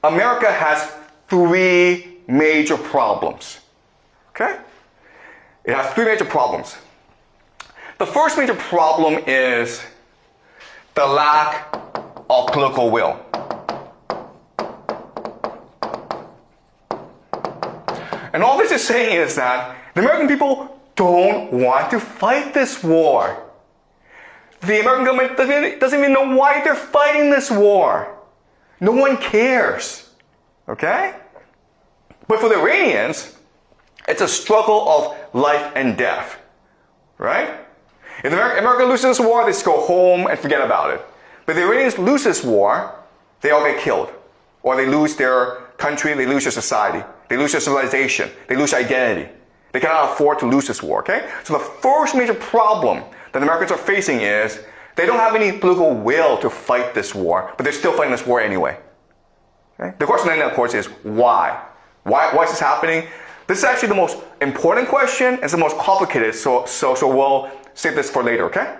America has three major problems. Okay? It has three major problems. The first major problem is the lack of political will. And all this is saying is that the American people don't want to fight this war. The American government doesn't even know why they're fighting this war. No one cares. Okay? But for the Iranians, it's a struggle of life and death. Right? If America loses this war, they just go home and forget about it. But if the Iranians lose this war, they all get killed. Or they lose their country, they lose their society. They lose their civilization. They lose identity. They cannot afford to lose this war, okay? So the first major problem that the Americans are facing is they don't have any political will to fight this war, but they're still fighting this war anyway. Okay? The question then, of course, is why? Why is this happening? This is actually the most important question. It's the most complicated, so we'll save this for later, okay?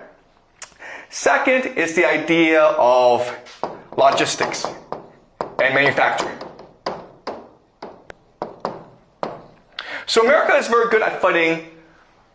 Second is the idea of logistics and manufacturing. So America is very good at fighting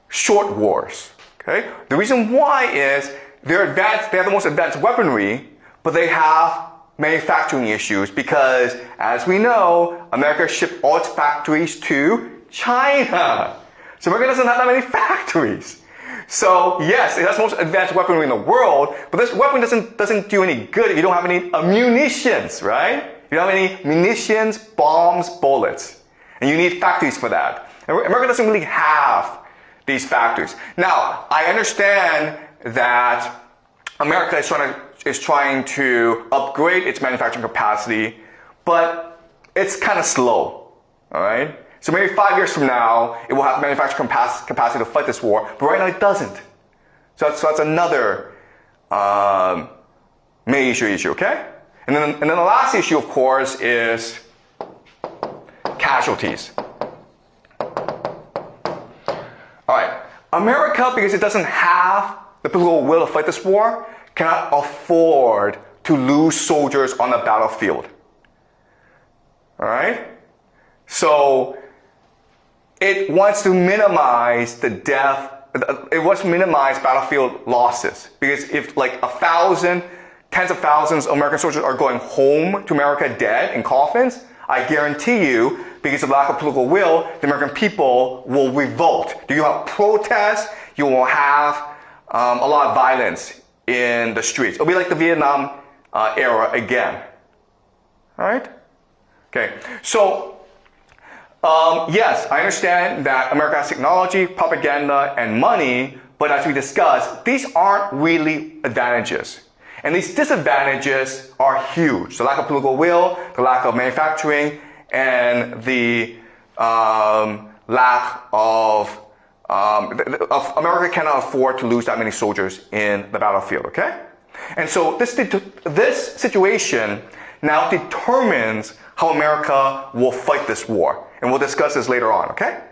short wars. Okay? The reason why is they're advanced, they have the most advanced weaponry, but they have manufacturing issues because, as we know, America shipped all its factories to China. So America doesn't have that many factories. So yes, it has the most advanced weaponry in the world, but this weapon doesn't do any good if you don't have any munitions, right? You don't have any munitions, bombs, bullets. And you need factories for that. And America doesn't really have these factories. Now, I understand that America is trying to upgrade its manufacturing capacity, but it's kind of slow. All right? So maybe 5 years from now, it will have manufacturing capacity to fight this war, but right now it doesn't. So that's another major issue, okay? And then the last issue, of course, is casualties. All right, America, because it doesn't have the political will to fight this war, cannot afford to lose soldiers on the battlefield. All right? So it wants to minimize the death, it wants to minimize battlefield losses. Because if like 1,000, tens of thousands of American soldiers are going home to America dead in coffins, I guarantee you, because of lack of political will, the American people will revolt. You will have protests, you will have a lot of violence in the streets. It'll be like the Vietnam era again. All right? Okay, so yes, I understand that America has technology, propaganda, and money, but as we discussed, these aren't really advantages. And these disadvantages are huge. The lack of political will, the lack of manufacturing, and the lack of America cannot afford to lose that many soldiers in the battlefield, okay? And so this situation now determines how America will fight this war. And we'll discuss this later on, okay?